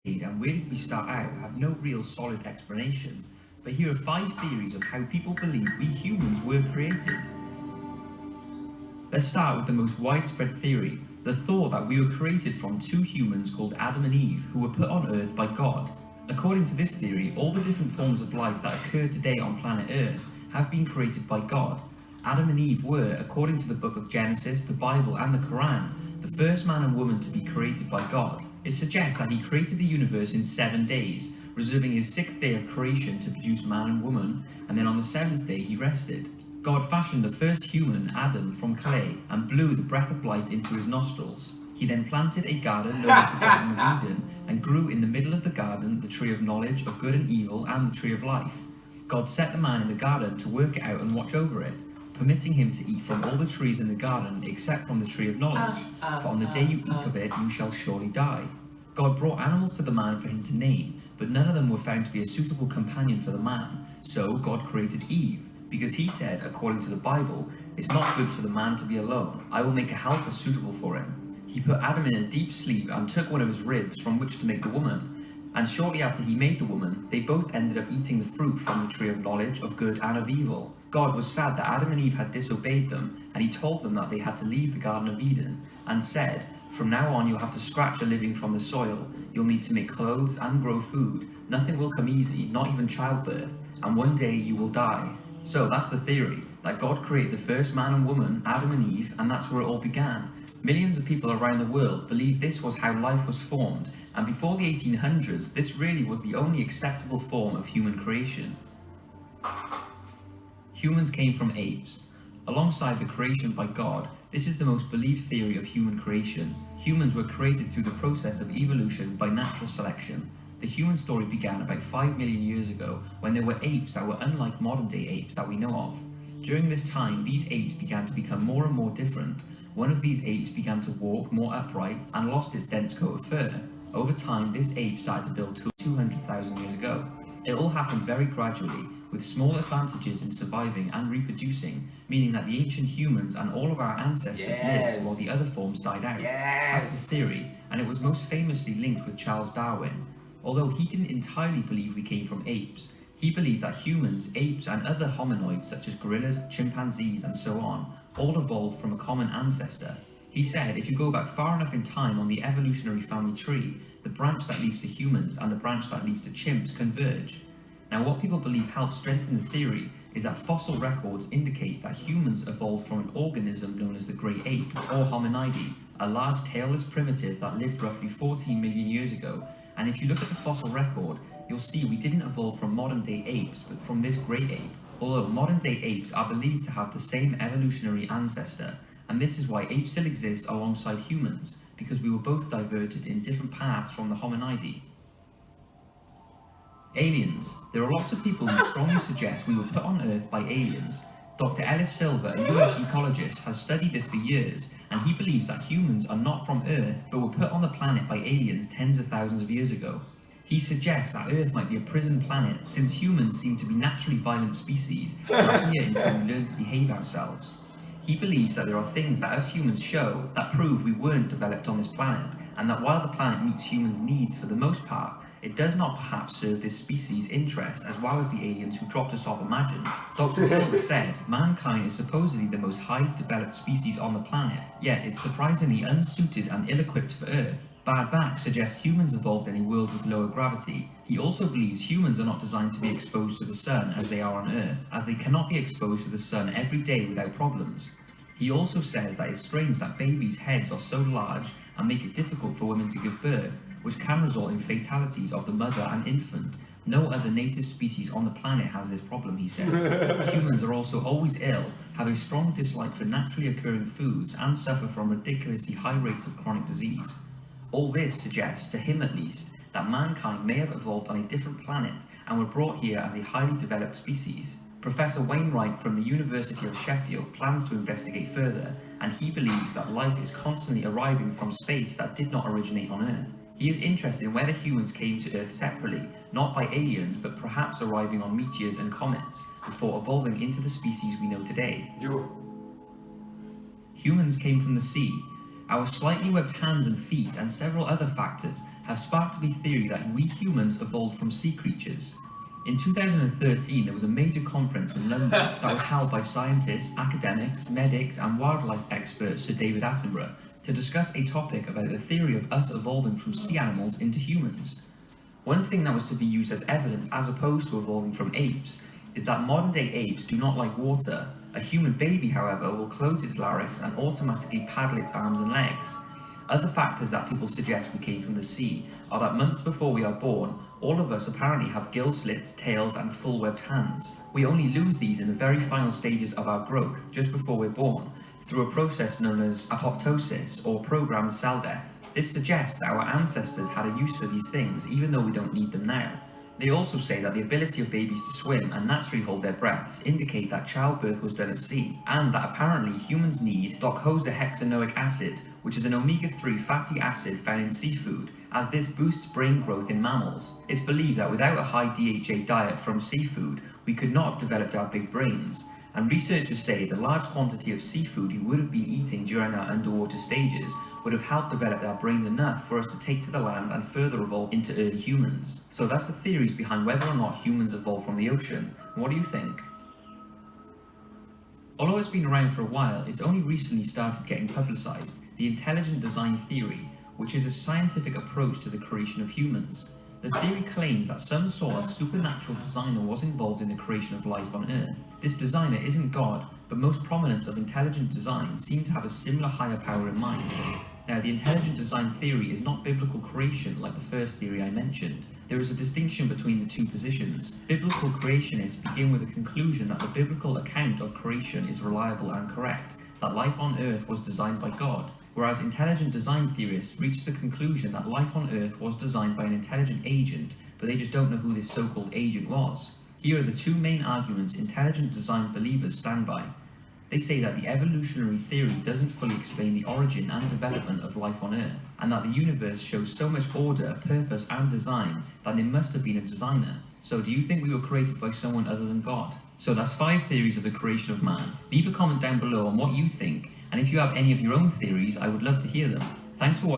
and where did we start out have no real solid explanation, but here are 5 theories of how people believe we humans were created. Let's start with the most widespread theory, the thought that we were created from 2 humans called Adam and Eve who were put on Earth by God. According to this theory, all the different forms of life that occur today on planet Earth have been created by God. Adam and Eve were, according to the book of Genesis, the Bible and the Quran, the first man and woman to be created by God. It suggests that he created the universe in 7 days, reserving his 6th day of creation to produce man and woman, and then on the 7th day he rested. God fashioned the first human, Adam, from clay and blew the breath of life into his nostrils. He then planted a garden known as the Garden of Eden and grew in the middle of the garden the tree of knowledge of good and evil and the tree of life. God set the man in the garden to work it out and watch over it, permitting him to eat from all the trees in the garden except from the tree of knowledge, for on the day you eat of it you shall surely die. God brought animals to the man for him to name, but none of them were found to be a suitable companion for the man, so God created Eve, because he said, according to the Bible, it's not good for the man to be alone, I will make a helper suitable for him. He put Adam in a deep sleep and took one of his ribs from which to make the woman, and shortly after he made the woman, they both ended up eating the fruit from the tree of knowledge of good and of evil. God was sad that Adam and Eve had disobeyed them, and he told them that they had to leave the Garden of Eden, and said, from now on you'll have to scratch a living from the soil, you'll need to make clothes and grow food, nothing will come easy, not even childbirth, and one day you will die. So that's the theory, that God created the first man and woman, Adam and Eve, and that's where it all began. Millions of people around the world believe this was how life was formed, and before the 1800s, this really was the only acceptable form of human creation. Humans came from apes. Alongside the creation by God, this is the most believed theory of human creation. Humans were created through the process of evolution by natural selection. The human story began about 5 million years ago when there were apes that were unlike modern day apes that we know of. During this time, these apes began to become more and more different. One of these apes began to walk more upright and lost its dense coat of fur. Over time, this ape started to build 200,000 years ago. It all happened very gradually, with small advantages in surviving and reproducing, meaning that the ancient humans and all of our ancestors lived while the other forms died out. That's the theory, and it was most famously linked with Charles Darwin. Although he didn't entirely believe we came from apes, he believed that humans, apes and other hominoids such as gorillas, chimpanzees and so on, all evolved from a common ancestor. He said if you go back far enough in time on the evolutionary family tree, the branch that leads to humans and the branch that leads to chimps converge. Now what people believe helps strengthen the theory is that fossil records indicate that humans evolved from an organism known as the great ape, or Hominidae, a large tailless primitive that lived roughly 14 million years ago. And if you look at the fossil record, you'll see we didn't evolve from modern day apes, but from this great ape. Although modern day apes are believed to have the same evolutionary ancestor, and this is why apes still exist alongside humans, because we were both diverted in different paths from the Hominidae. Aliens. There are lots of people who strongly suggest we were put on Earth by aliens. Dr. Ellis Silver, a US ecologist, has studied this for years, and he believes that humans are not from Earth, but were put on the planet by aliens tens of thousands of years ago. He suggests that Earth might be a prison planet, since humans seem to be naturally violent species, and are here until we learn to behave ourselves. He believes that there are things that us humans show that prove we weren't developed on this planet, and that while the planet meets humans' needs for the most part, it does not perhaps serve this species' interest as well as the aliens who dropped us off imagined. Dr. Silver said, mankind is supposedly the most highly developed species on the planet, yet it's surprisingly unsuited and ill-equipped for Earth. Bad Back suggests humans evolved in a world with lower gravity. He also believes humans are not designed to be exposed to the sun as they are on Earth, as they cannot be exposed to the sun every day without problems. He also says that it's strange that babies' heads are so large and make it difficult for women to give birth, which can result in fatalities of the mother and infant. No other native species on the planet has this problem, he says. Humans are also always ill, have a strong dislike for naturally occurring foods, and suffer from ridiculously high rates of chronic disease. All this suggests, to him at least, that mankind may have evolved on a different planet and were brought here as a highly developed species. Professor Wainwright from the University of Sheffield plans to investigate further, and he believes that life is constantly arriving from space that did not originate on Earth. He is interested in whether humans came to Earth separately, not by aliens, but perhaps arriving on meteors and comets, before evolving into the species we know today. Humans came from the sea. Our slightly webbed hands and feet and several other factors has sparked the theory that we humans evolved from sea creatures. In 2013, there was a major conference in London that was held by scientists, academics, medics, and wildlife expert Sir David Attenborough to discuss a topic about the theory of us evolving from sea animals into humans. One thing that was to be used as evidence as opposed to evolving from apes is that modern-day apes do not like water. A human baby, however, will close its larynx and automatically paddle its arms and legs. Other factors that people suggest we came from the sea are that months before we are born, all of us apparently have gill slits, tails, and full-webbed hands. We only lose these in the very final stages of our growth, just before we're born, through a process known as apoptosis, or programmed cell death. This suggests that our ancestors had a use for these things, even though we don't need them now. They also say that the ability of babies to swim and naturally hold their breaths indicate that childbirth was done at sea, and that apparently humans need docosahexaenoic acid, which is an omega-3 fatty acid found in seafood, as this boosts brain growth in mammals. It's believed that without a high DHA diet from seafood, we could not have developed our big brains, and researchers say the large quantity of seafood we would have been eating during our underwater stages would have helped develop our brains enough for us to take to the land and further evolve into early humans. So that's the theories behind whether or not humans evolved from the ocean. What do you think? Although it's been around for a while, it's only recently started getting publicised, the intelligent design theory, which is a scientific approach to the creation of humans. The theory claims that some sort of supernatural designer was involved in the creation of life on Earth. This designer isn't God, but most prominents of intelligent design seem to have a similar higher power in mind. Now, the intelligent design theory is not biblical creation like the first theory I mentioned. There is a distinction between the two positions. Biblical creationists begin with the conclusion that the biblical account of creation is reliable and correct, that life on Earth was designed by God, whereas intelligent design theorists reach the conclusion that life on Earth was designed by an intelligent agent, but they just don't know who this so-called agent was. Here are the two main arguments intelligent design believers stand by. They say that the evolutionary theory doesn't fully explain the origin and development of life on Earth, and that the universe shows so much order, purpose, and design that there must have been a designer. So do you think we were created by someone other than God? So that's 5 theories of the creation of man. Leave a comment down below on what you think, and if you have any of your own theories, I would love to hear them. Thanks for watching.